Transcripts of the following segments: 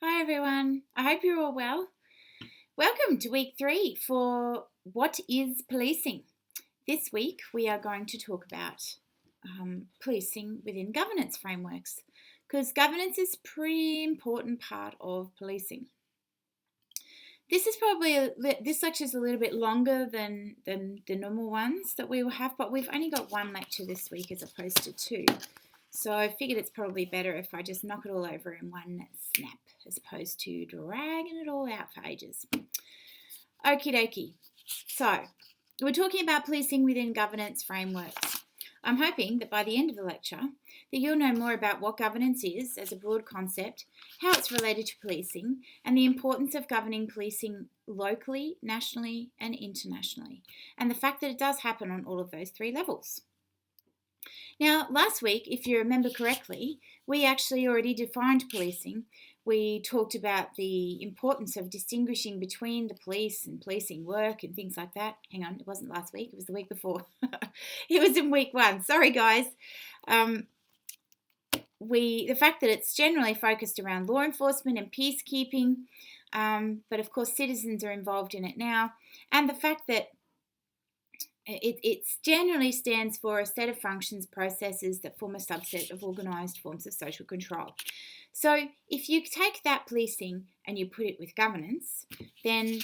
Hi everyone, I hope you're all well. Welcome to week 3 for What is Policing? This week we are going to talk about policing within governance frameworks because governance is a pretty important part of policing. This lecture is a little bit longer than the normal ones that we will have, but we've only got one lecture this week as opposed to 2. So I figured it's probably better if I just knock it all over in one snap as opposed to dragging it all out for ages. Okie dokie. So we're talking about policing within governance frameworks. I'm hoping that by the end of the lecture that you'll know more about what governance is as a broad concept, how it's related to policing, and the importance of governing policing locally, nationally, and internationally, and the fact that it does happen on all of those 3 levels. Now, last week, if you remember correctly, we actually already defined policing. We talked about the importance of distinguishing between the police and policing work and things like that. Hang on, it wasn't last week, it was the week before. It was in week 1. Sorry, guys. The fact that it's generally focused around law enforcement and peacekeeping, but of course citizens are involved in it now, and the fact that it generally stands for a set of functions, processes that form a subset of organised forms of social control. So if you take that policing and you put it with governance, then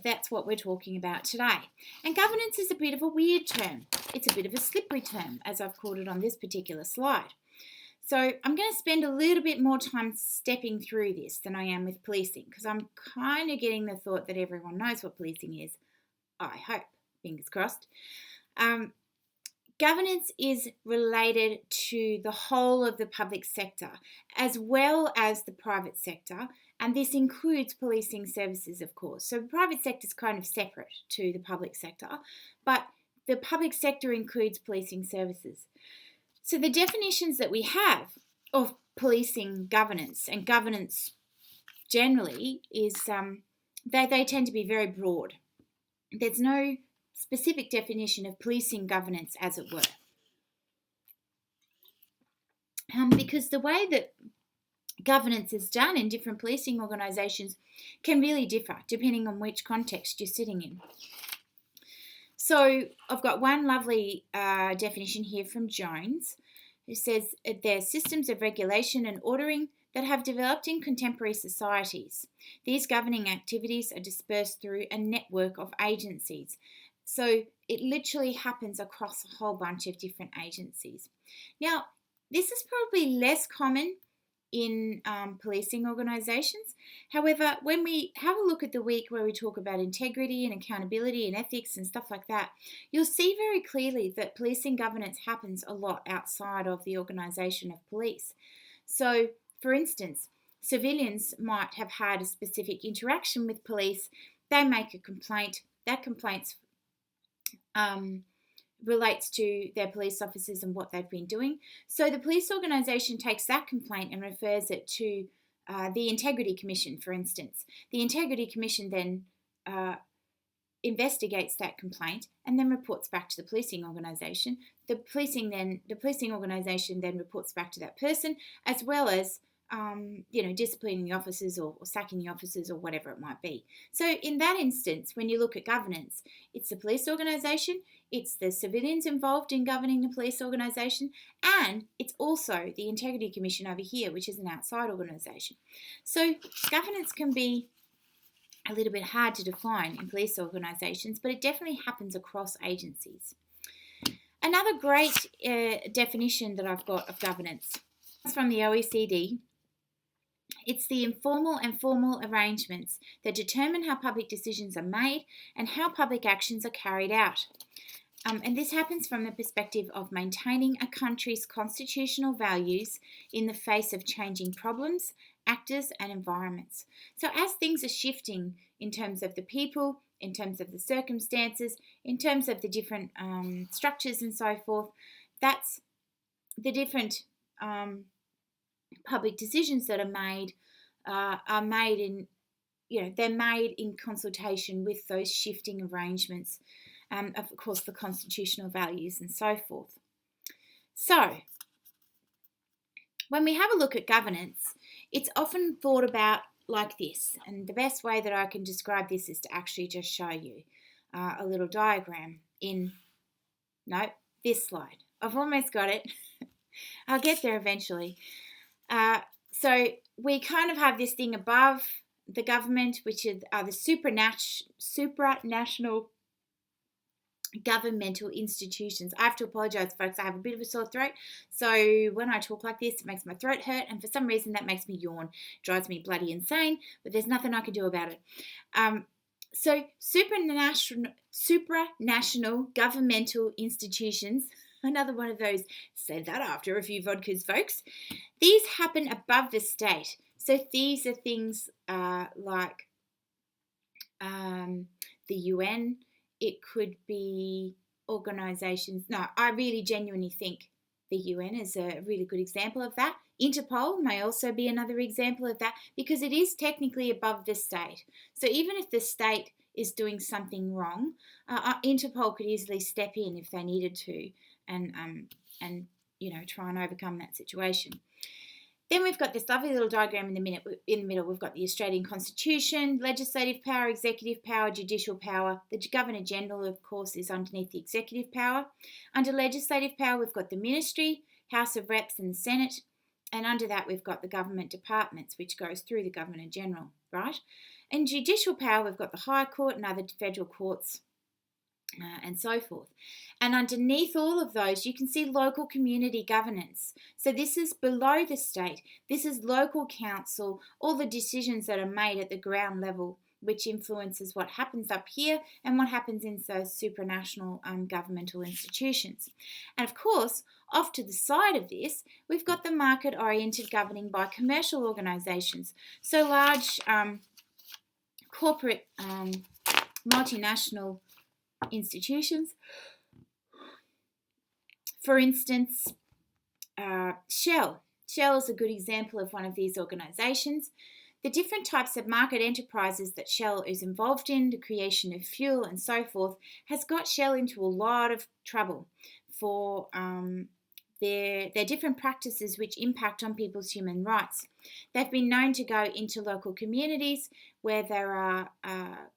that's what we're talking about today. And governance is a bit of a weird term. It's a bit of a slippery term, as I've called it on this particular slide. So I'm going to spend a little bit more time stepping through this than I am with policing, because I'm kind of getting the thought that everyone knows what policing is. I hope. Fingers crossed. Governance is related to the whole of the public sector as well as the private sector, and this includes policing services, of course. So the private sector is kind of separate to the public sector, but the public sector includes policing services. So the definitions that we have of policing governance and governance generally is they tend to be very broad. There's no specific definition of policing governance, as it were. Because the way that governance is done in different policing organisations can really differ depending on which context you're sitting in. So I've got one lovely definition here from Jones, who says they're systems of regulation and ordering that have developed in contemporary societies. These governing activities are dispersed through a network of agencies. So it literally happens across a whole bunch of different agencies. Now, this is probably less common in policing organisations. However, when we have a look at the week where we talk about integrity and accountability and ethics and stuff like that, you'll see very clearly that policing governance happens a lot outside of the organisation of police. So, for instance, civilians might have had a specific interaction with police. They make a complaint. That complaint's relates to their police officers and what they've been doing. So the police organisation takes that complaint and refers it to the Integrity Commission, for instance. The Integrity Commission then investigates that complaint and then reports back to the policing organisation. The policing organisation then reports back to that person, as well as disciplining the officers or sacking the officers or whatever it might be. So in that instance, when you look at governance, it's the police organisation, it's the civilians involved in governing the police organisation, and it's also the Integrity Commission over here, which is an outside organisation. So governance can be a little bit hard to define in police organisations, but it definitely happens across agencies. Another great definition that I've got of governance is from the OECD. It's the informal and formal arrangements that determine how public decisions are made and how public actions are carried out. And this happens from the perspective of maintaining a country's constitutional values in the face of changing problems, actors, and environments. So as things are shifting in terms of the people, in terms of the circumstances, in terms of the different structures and so forth, that's the different public decisions that are made in, they're made in consultation with those shifting arrangements, of course, the constitutional values and so forth. So, when we have a look at governance, It's often thought about like this, and the best way that I can describe this is to actually just show you a little diagram in, this slide. I've almost got it. I'll get there eventually. So we kind of have this thing above the government, which are the supranational governmental institutions. I have to apologise, folks. I have a bit of a sore throat. So when I talk like this, it makes my throat hurt. And for some reason, that makes me yawn. Drives me bloody insane. But there's nothing I can do about it. So supranational governmental institutions, another one of those, say that after a few vodkas, folks. These happen above the state. So these are things like the UN. It could be organisations. No, I really genuinely think the UN is a really good example of that. Interpol may also be another example of that because it is technically above the state. So even if the state is doing something wrong, Interpol could easily step in if they needed to and try and overcome that situation. Then we've got this lovely little diagram in the middle. We've got the Australian Constitution, legislative power, executive power, judicial power. The Governor-General, of course, is underneath the executive power. Under legislative power, we've got the Ministry, House of Reps and the Senate. And under that, we've got the government departments, which goes through the Governor-General, right? And judicial power, we've got the High Court and other federal courts. And so forth. And underneath all of those, you can see local community governance. So this is below the state. This is local council, all the decisions that are made at the ground level, which influences what happens up here and what happens in those supranational governmental institutions. And of course, off to the side of this, we've got the market-oriented governing by commercial organisations. So large corporate multinational institutions. For instance, Shell. Shell is a good example of one of these organisations. The different types of market enterprises that Shell is involved in, the creation of fuel and so forth, has got Shell into a lot of trouble for their different practices which impact on people's human rights. They've been known to go into local communities where there are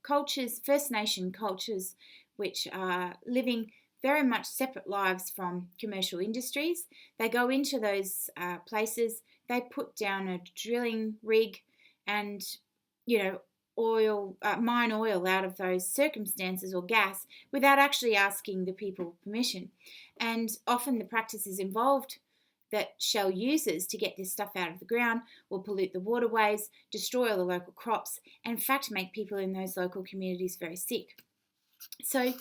cultures, First Nation cultures, which are living very much separate lives from commercial industries. They go into those places, they put down a drilling rig and, mine oil out of those circumstances or gas without actually asking the people permission. And often the practices involved that Shell uses to get this stuff out of the ground will pollute the waterways, destroy all the local crops, and in fact make people in those local communities very sick. So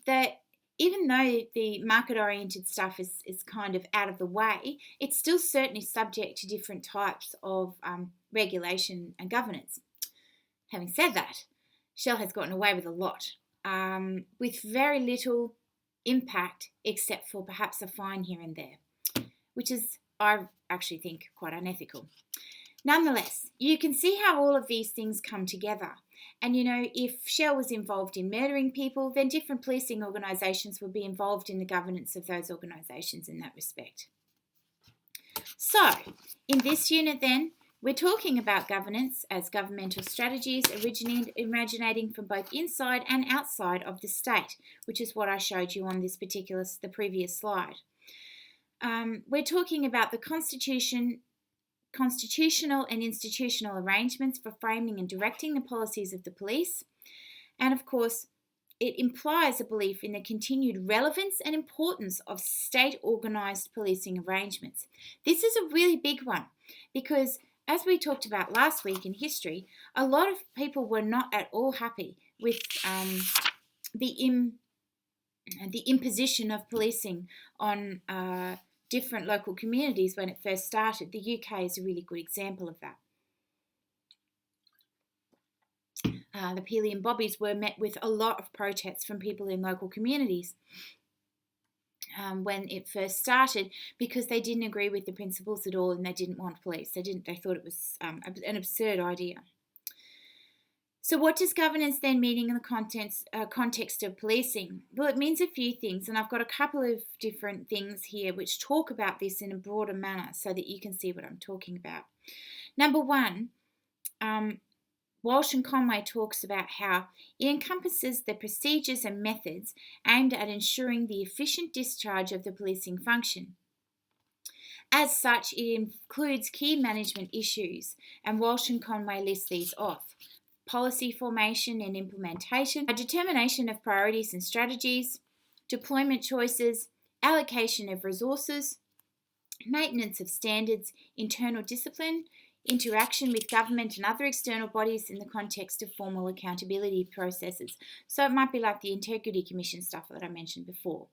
that even though the market-oriented stuff is kind of out of the way, it's still certainly subject to different types of regulation and governance. Having said that, Shell has gotten away with a lot, with very little impact except for perhaps a fine here and there, which is, I actually think, quite unethical. Nonetheless, you can see how all of these things come together. And, if Shell was involved in murdering people, then different policing organisations would be involved in the governance of those organisations in that respect. So, in this unit then, we're talking about governance as governmental strategies originating from both inside and outside of the state, which is what I showed you on the previous slide. We're talking about the constitutional and institutional arrangements for framing and directing the policies of the police. And of course, it implies a belief in the continued relevance and importance of state-organised policing arrangements. This is a really big one because, as we talked about last week in history, a lot of people were not at all happy with the imposition of policing on different local communities when it first started. The UK is a really good example of that. The Peely and Bobbies were met with a lot of protests from people in local communities when it first started because they didn't agree with the principles at all and they didn't want police. They thought it was an absurd idea. So what does governance then mean in the context of policing? Well, it means a few things, and I've got a couple of different things here which talk about this in a broader manner so that you can see what I'm talking about. Number one, Walsh and Conway talks about how it encompasses the procedures and methods aimed at ensuring the efficient discharge of the policing function. As such, it includes key management issues, and Walsh and Conway list these off: policy formation and implementation, a determination of priorities and strategies, deployment choices, allocation of resources, maintenance of standards, internal discipline, interaction with government and other external bodies in the context of formal accountability processes. So it might be like the Integrity Commission stuff that I mentioned before.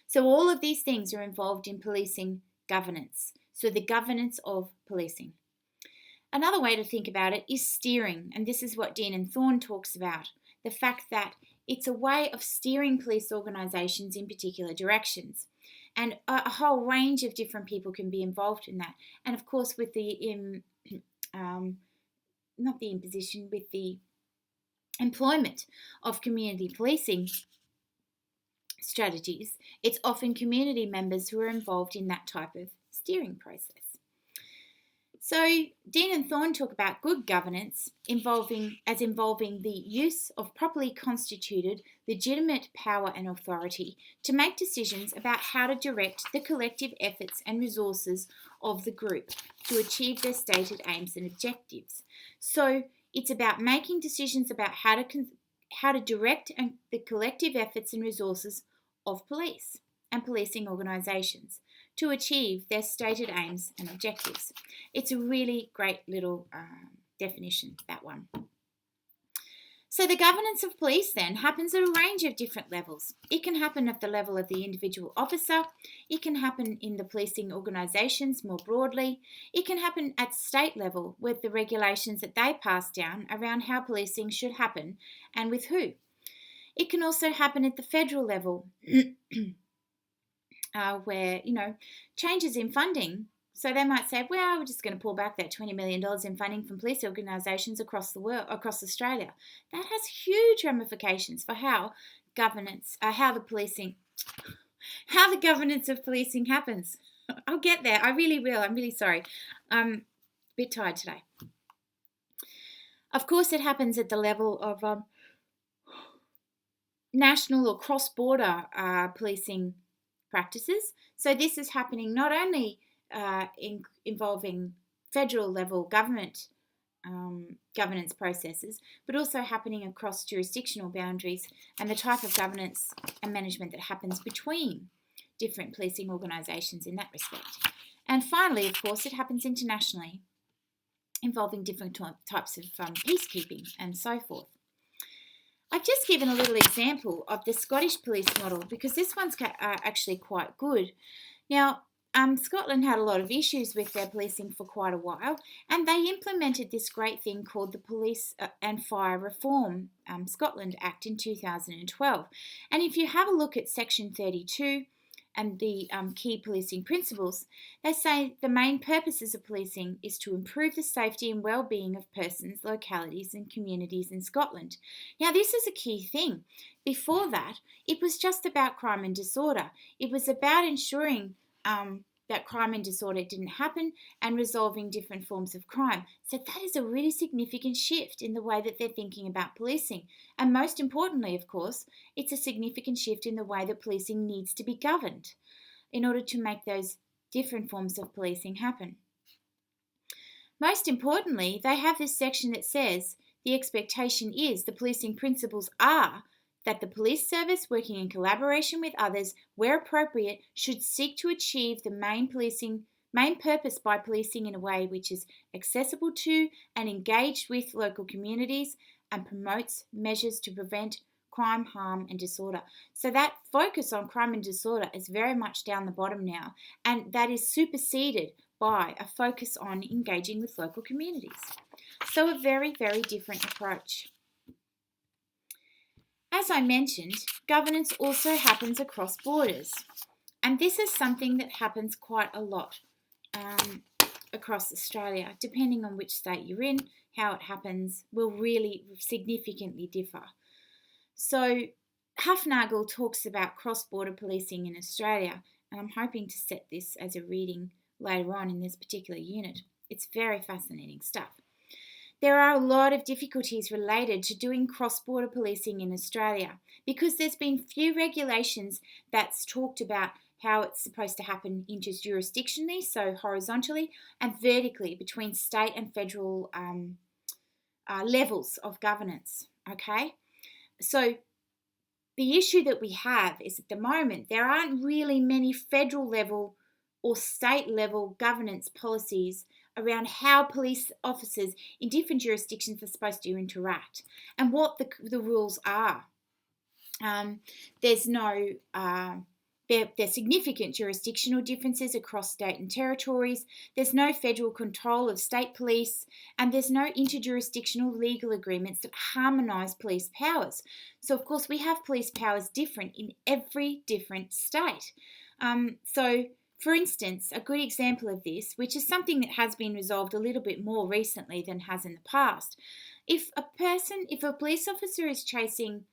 So all of these things are involved in policing governance. So the governance of policing. Another way to think about it is steering, and this is what Dean and Thorne talks about, the fact that it's a way of steering police organisations in particular directions. And a whole range of different people can be involved in that. And of course, with the with the employment of community policing strategies, it's often community members who are involved in that type of steering process. So Dean and Thorne talk about good governance involving the use of properly constituted, legitimate power and authority to make decisions about how to direct the collective efforts and resources of the group to achieve their stated aims and objectives. So it's about making decisions about how to direct the collective efforts and resources of police and policing organisations to achieve their stated aims and objectives. It's a really great little definition, that one. So the governance of police then happens at a range of different levels. It can happen at the level of the individual officer. It can happen in the policing organisations more broadly. It can happen at state level with the regulations that they pass down around how policing should happen and with who. It can also happen at the federal level where, changes in funding. So they might say, well, we're just going to pull back that $20 million in funding from police organisations across the world, across Australia. That has huge ramifications for how the governance of policing happens. I'll get there. I really will. I'm really sorry. I'm a bit tired today. Of course, it happens at the level of national or cross-border policing practices. So this is happening not only involving federal level government governance processes, but also happening across jurisdictional boundaries and the type of governance and management that happens between different policing organisations in that respect. And finally, of course, it happens internationally, involving different types of peacekeeping and so forth. I've just given a little example of the Scottish police model because this one's actually quite good. Now, Scotland had a lot of issues with their policing for quite a while, and they implemented this great thing called the Police and Fire Reform Scotland Act in 2012. And if you have a look at Section 32 and the key policing principles, they say the main purposes of policing is to improve the safety and well-being of persons, localities and communities in Scotland. Now, this is a key thing. Before that, it was just about crime and disorder. It was about ensuring that crime and disorder didn't happen and resolving different forms of crime. So that is a really significant shift in the way that they're thinking about policing. And most importantly, of course, it's a significant shift in the way that policing needs to be governed in order to make those different forms of policing happen. Most importantly, they have this section that says the expectation is the policing principles are that the police service, working in collaboration with others, where appropriate, should seek to achieve the main purpose by policing in a way which is accessible to and engaged with local communities and promotes measures to prevent crime, harm and disorder. So that focus on crime and disorder is very much down the bottom now, and that is superseded by a focus on engaging with local communities. So a very, very different approach. As I mentioned, governance also happens across borders, and this is something that happens quite a lot across Australia. Depending on which state you're in, how it happens will really significantly differ. So Hufnagel talks about cross-border policing in Australia, and I'm hoping to set this as a reading later on in this particular unit. It's very fascinating stuff. There are a lot of difficulties related to doing cross-border policing in Australia because there's been few regulations that's talked about how it's supposed to happen interjurisdictionally, so horizontally, and vertically between state and federal levels of governance, okay? So the issue that we have is at the moment there aren't really many federal level or state level governance policies around how police officers in different jurisdictions are supposed to interact and what the rules are. There's significant jurisdictional differences across state and territories. There's no federal control of state police, and there's no interjurisdictional legal agreements that harmonise police powers. So, of course, we have police powers different in every different state. For instance, a good example of this, which is something that has been resolved a little bit more recently than has in the past, if a police officer is chasing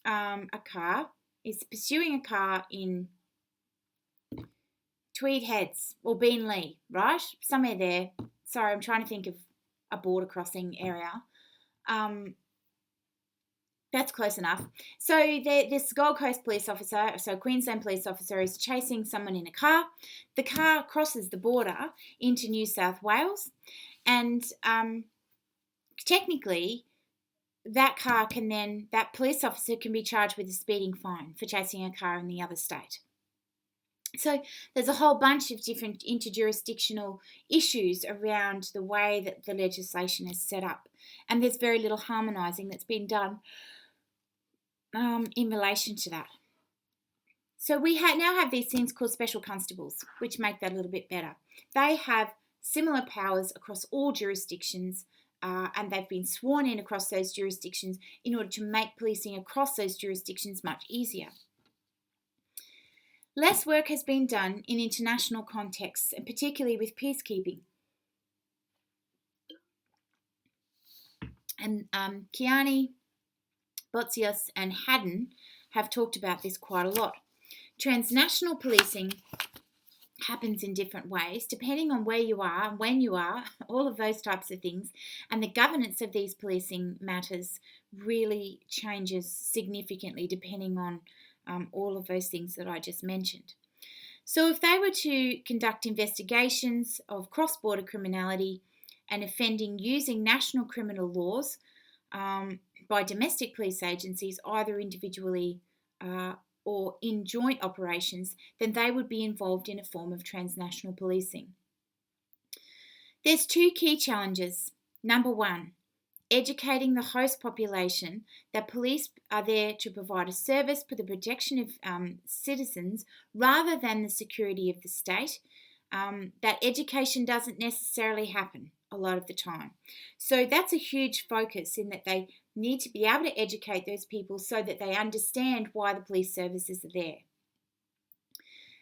a car, is pursuing a car in Tweed Heads or Beenleigh, right? Somewhere there. Sorry, I'm trying to think of a border crossing area. That's close enough. So this Gold Coast police officer, so Queensland police officer, is chasing someone in a car. The car crosses the border into New South Wales, and technically that police officer can be charged with a speeding fine for chasing a car in the other state. So there's a whole bunch of different interjurisdictional issues around the way that the legislation is set up, and there's very little harmonising that's been done in relation to that. So we now have these things called special constables, which make that a little bit better. They have similar powers across all jurisdictions, and they've been sworn in across those jurisdictions in order to make policing across those jurisdictions much easier. Less work has been done in international contexts, and particularly with peacekeeping. And Kiani, Botsios and Haddon have talked about this quite a lot. Transnational policing happens in different ways depending on where you are and when you are, all of those types of things, and the governance of these policing matters really changes significantly depending on all of those things that I just mentioned. So if they were to conduct investigations of cross-border criminality and offending using national criminal laws by domestic police agencies, either individually or in joint operations, then they would be involved in a form of transnational policing. There's two key challenges. Number one, educating the host population that police are there to provide a service for the protection of citizens rather than the security of the state. That education doesn't necessarily happen a lot of the time. So that's a huge focus, in that they need to be able to educate those people so that they understand why the police services are there.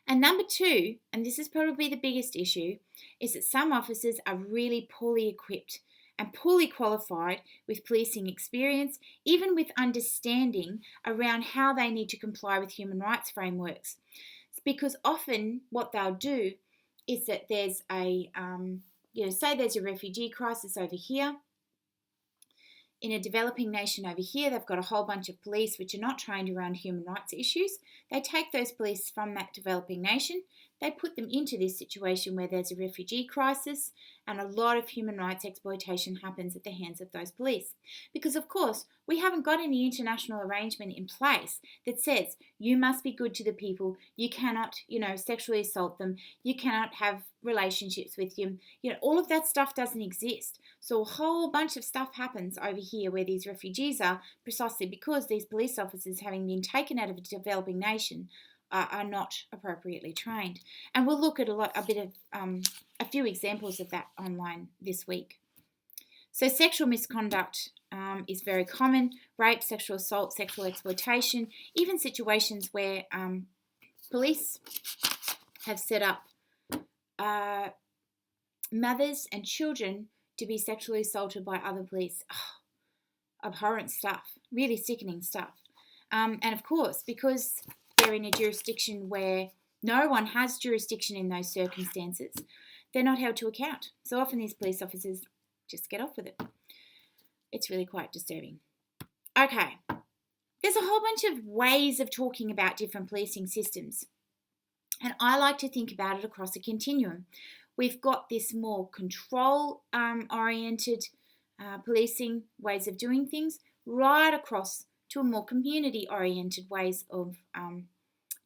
And number two, and this is probably the biggest issue, is that some officers are really poorly equipped and poorly qualified with policing experience, even with understanding around how they need to comply with human rights frameworks. It's because often what they'll do is that there's say there's a refugee crisis over here. In a developing nation over here, they've got a whole bunch of police which are not trained around human rights issues. They take those police from that developing nation, they put them into this situation where there's a refugee crisis, and a lot of human rights exploitation happens at the hands of those police. Because, of course, we haven't got any international arrangement in place that says you must be good to the people, you cannot, sexually assault them, you cannot have relationships with them. All of that stuff doesn't exist. So a whole bunch of stuff happens over here where these refugees are, precisely because these police officers, having been taken out of a developing nation, are not appropriately trained. And we'll look at a few examples of that online this week. So sexual misconduct is very common: rape, sexual assault, sexual exploitation, even situations where police have set up mothers and children to be sexually assaulted by other police. Abhorrent stuff, really sickening stuff. And of course, because they're in a jurisdiction where no one has jurisdiction in those circumstances, they're not held to account. So often these police officers just get off with it. It's really quite disturbing. Okay, there's a whole bunch of ways of talking about different policing systems. And I like to think about it across a continuum. We've got this more control-oriented policing ways of doing things, right across to a more community-oriented ways of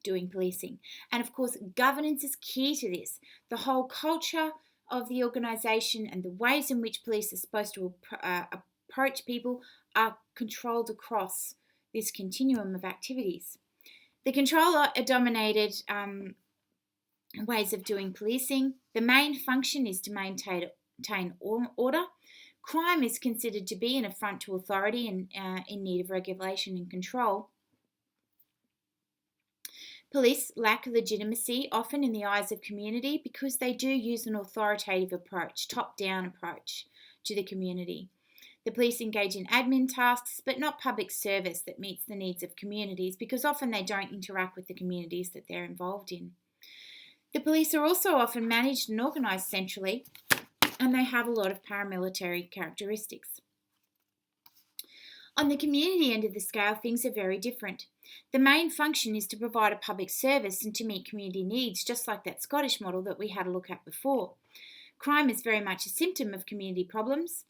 doing policing. And of course, governance is key to this. The whole culture of the organisation and the ways in which police are supposed to approach people are controlled across this continuum of activities. The control-dominated ways of doing policing, the main function is to maintain order. Crime is considered to be an affront to authority and in need of regulation and control. Police lack legitimacy often in the eyes of community because they do use an authoritative approach, top-down approach to the community. The police engage in admin tasks, but not public service that meets the needs of communities because often they don't interact with the communities that they're involved in. The police are also often managed and organised centrally, and they have a lot of paramilitary characteristics. On the community end of the scale, things are very different. The main function is to provide a public service and to meet community needs, just like that Scottish model that we had a look at before. Crime is very much a symptom of community problems,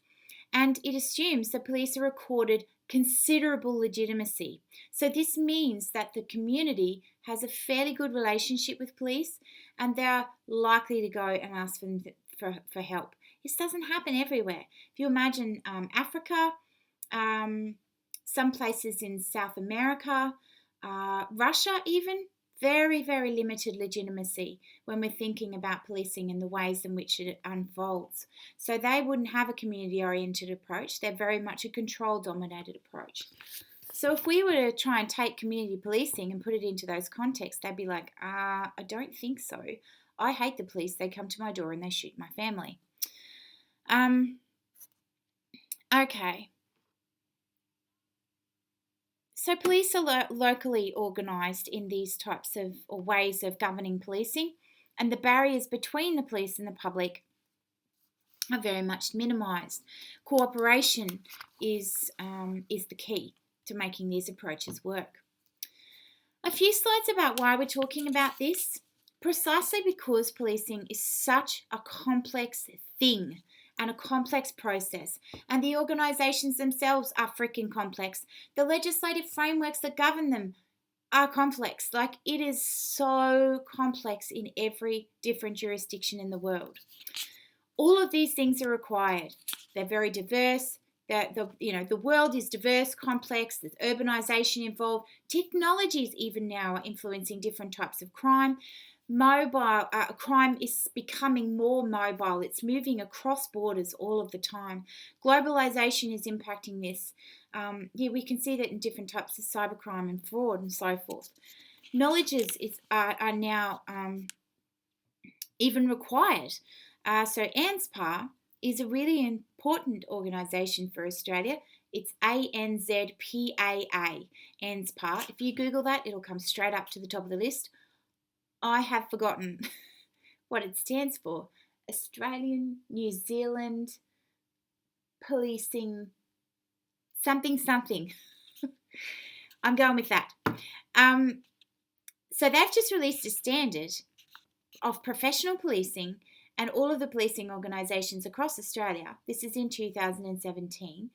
and it assumes that police are accorded considerable legitimacy. So this means that the community has a fairly good relationship with police, and they're likely to go and ask them for help. This doesn't happen everywhere. If you imagine Africa, some places in South America, Russia even, very, very limited legitimacy when we're thinking about policing and the ways in which it unfolds. So they wouldn't have a community-oriented approach. They're very much a control-dominated approach. So if we were to try and take community policing and put it into those contexts, they'd be like, I don't think so. I hate the police. They come to my door and they shoot my family. Okay. So police are locally organised in these types of or ways of governing policing, and the barriers between the police and the public are very much minimised. Cooperation is the key to making these approaches work. A few slides about why we're talking about this. Precisely because policing is such a complex thing and a complex process, and the organisations themselves are freaking complex. The legislative frameworks that govern them are complex. Like, it is so complex in every different jurisdiction in the world. All of these things are required. They're very diverse. The world is diverse, complex. There's urbanisation involved. Technologies even now are influencing different types of crime. Crime is becoming more mobile. It's moving across borders all of the time. Globalization is impacting this. We can see that in different types of cybercrime and fraud and so forth. Knowledge are now even required. So ANZPA is a really important organisation for Australia. It's ANZPAA, ANZPA. If you Google that, it'll come straight up to the top of the list. I have forgotten what it stands for. Australian, New Zealand, policing, something. I'm going with that. So they've just released a standard of professional policing, and all of the policing organisations across Australia, this is in 2017,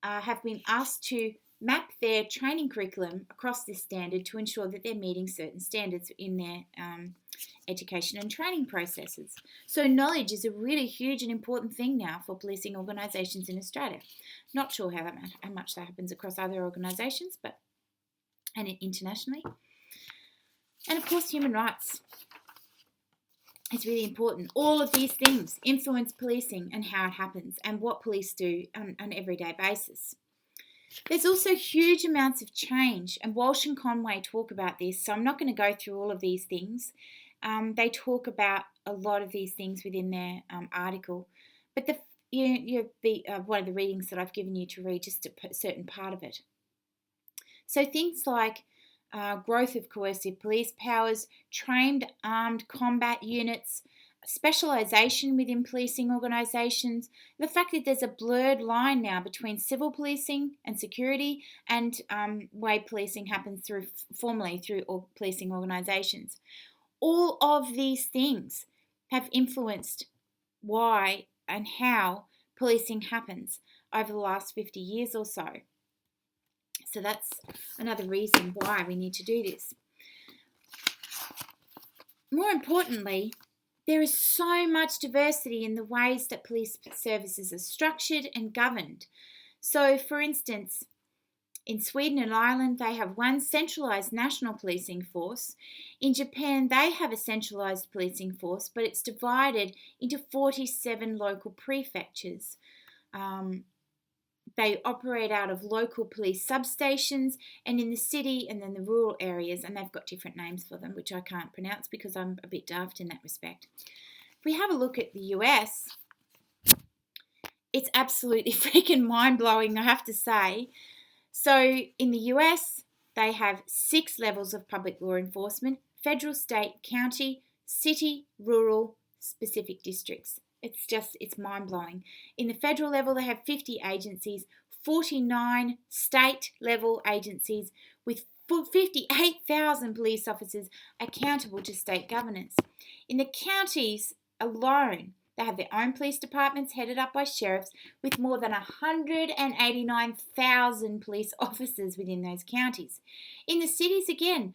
have been asked to map their training curriculum across this standard to ensure that they're meeting certain standards in their education and training processes. So knowledge is a really huge and important thing now for policing organisations in Australia. Not sure how much that happens across other organisations, and internationally. And of course, human rights. It's really important. All of these things influence policing and how it happens and what police do on an everyday basis. There's also huge amounts of change, and Walsh and Conway talk about this, so I'm not going to go through all of these things. They talk about a lot of these things within their article, but one of the readings that I've given you to read just a certain part of it. So things like growth of coercive police powers, trained armed combat units, specialisation within policing organisations, the fact that there's a blurred line now between civil policing and security and way policing happens formally through policing organisations. All of these things have influenced why and how policing happens over the last 50 years or so. So that's another reason why we need to do this. More importantly, there is so much diversity in the ways that police services are structured and governed. So, for instance, in Sweden and Ireland, they have one centralised national policing force. In Japan, they have a centralised policing force, but it's divided into 47 local prefectures. They operate out of local police substations and in the city and then the rural areas, and they've got different names for them, which I can't pronounce because I'm a bit daft in that respect. If we have a look at the US, it's absolutely freaking mind-blowing, I have to say. So in the US, they have 6 levels of public law enforcement: federal, state, county, city, rural, specific districts. It's mind-blowing. In the federal level, they have 50 agencies, 49 state-level agencies with 58,000 police officers accountable to state governance. In the counties alone, they have their own police departments headed up by sheriffs with more than 189,000 police officers within those counties. In the cities, again,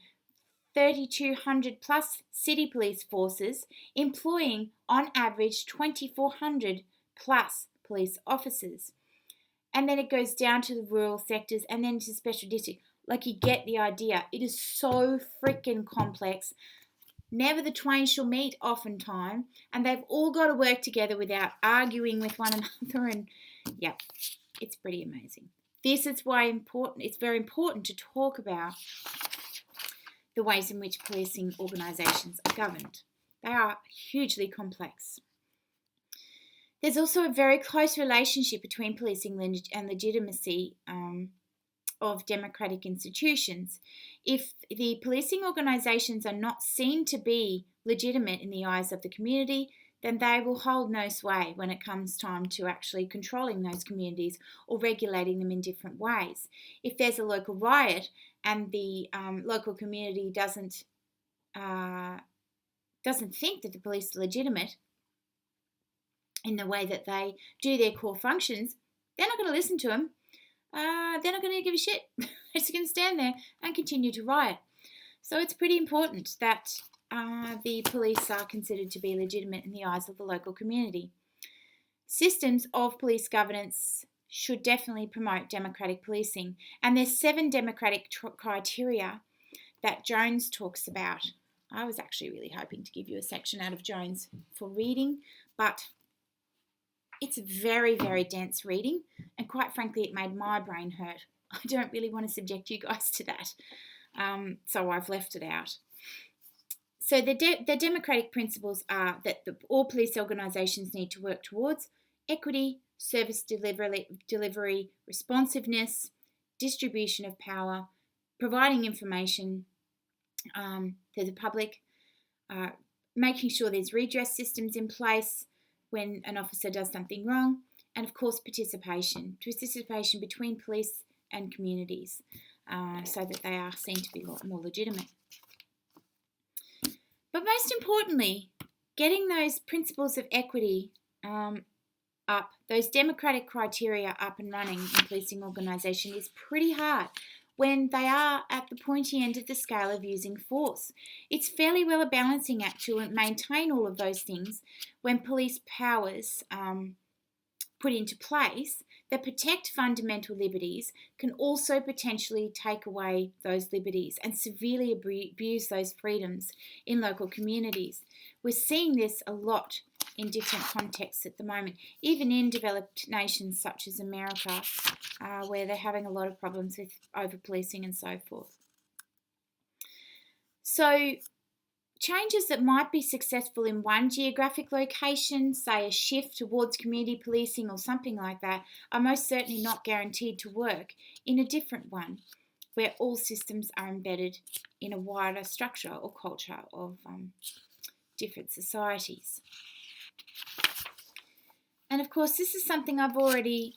3,200 plus city police forces employing on average 2,400 plus police officers. And then it goes down to the rural sectors and then to special districts. Like, you get the idea. It is so freaking complex. Never the twain shall meet oftentimes, and they've all got to work together without arguing with one another. And yeah, it's pretty amazing. This is why it's very important to talk about the ways in which policing organisations are governed. They are hugely complex. There's also a very close relationship between policing and legitimacy of democratic institutions. If the policing organisations are not seen to be legitimate in the eyes of the community, then they will hold no sway when it comes time to actually controlling those communities or regulating them in different ways. If there's a local riot and the local community doesn't think that the police are legitimate in the way that they do their core functions, they're not going to listen to them. They're not going to give a shit. They're just going to stand there and continue to riot. So it's pretty important that the police are considered to be legitimate in the eyes of the local community. Systems of police governance should definitely promote democratic policing. And there's 7 democratic criteria that Jones talks about. I was actually really hoping to give you a section out of Jones for reading, but it's very, very dense reading, and quite frankly, it made my brain hurt. I don't really want to subject you guys to that, so I've left it out. So the democratic principles are that all police organisations need to work towards equity, service delivery, responsiveness, distribution of power, providing information to the public, making sure there's redress systems in place when an officer does something wrong, and of course participation between police and communities so that they are seen to be a lot more legitimate. But most importantly, getting those principles of equity up, those democratic criteria up and running in policing organisation is pretty hard when they are at the pointy end of the scale of using force. It's fairly well a balancing act to maintain all of those things when police powers put into place that protect fundamental liberties can also potentially take away those liberties and severely abuse those freedoms in local communities. We're seeing this a lot in different contexts at the moment, even in developed nations such as America, where they're having a lot of problems with over-policing and so forth. So changes that might be successful in one geographic location, say a shift towards community policing or something like that, are most certainly not guaranteed to work in a different one, where all systems are embedded in a wider structure or culture of different societies. And of course, this is something I've already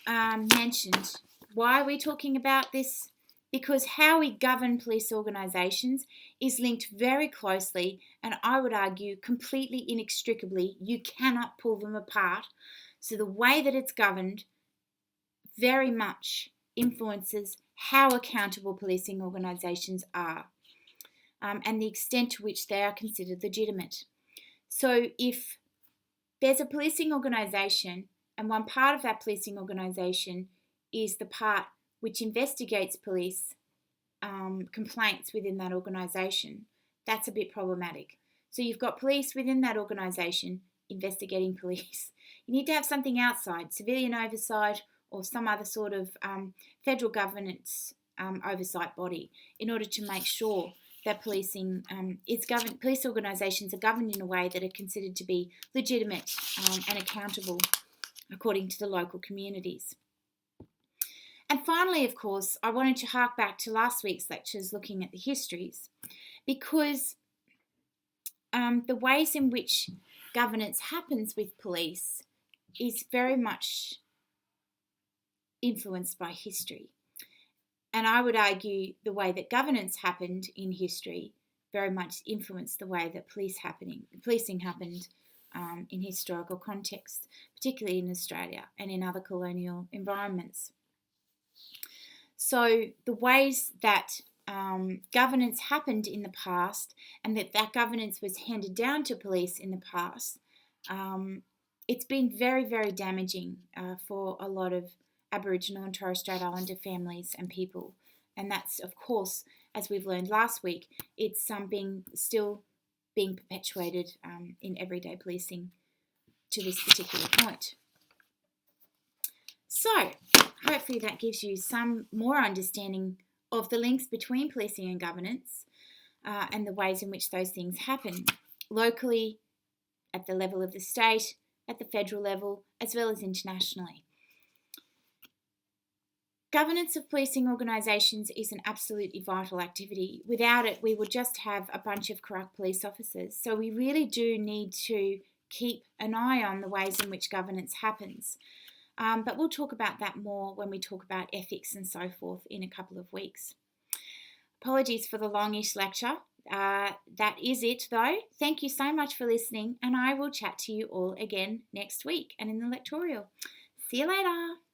mentioned. Why are we talking about this? Because how we govern police organisations is linked very closely, and I would argue completely inextricably. You cannot pull them apart. So the way that it's governed very much influences how accountable policing organisations are, and the extent to which they are considered legitimate. So if there's a policing organisation, and one part of that policing organisation is the part which investigates police complaints within that organisation, that's a bit problematic. So you've got police within that organisation investigating police. You need to have something outside, civilian oversight or some other sort of federal governance oversight body, in order to make sure that policing is governed. Police organisations are governed in a way that are considered to be legitimate and accountable according to the local communities. And finally, of course, I wanted to hark back to last week's lectures looking at the histories, because the ways in which governance happens with police is very much influenced by history. And I would argue the way that governance happened in history very much influenced the way that policing happened in historical contexts, particularly in Australia and in other colonial environments. So the ways that governance happened in the past, and that governance was handed down to police in the past, it's been very, very damaging for a lot of Aboriginal and Torres Strait Islander families and people. And that's, of course, as we've learned last week, it's still being perpetuated in everyday policing to this particular point. So, hopefully that gives you some more understanding of the links between policing and governance and the ways in which those things happen locally, at the level of the state, at the federal level, as well as internationally. Governance of policing organisations is an absolutely vital activity. Without it, we would just have a bunch of corrupt police officers. So we really do need to keep an eye on the ways in which governance happens. But we'll talk about that more when we talk about ethics and so forth in a couple of weeks. Apologies for the longish lecture. That is it though. Thank you so much for listening, and I will chat to you all again next week and in the lectorial. See you later.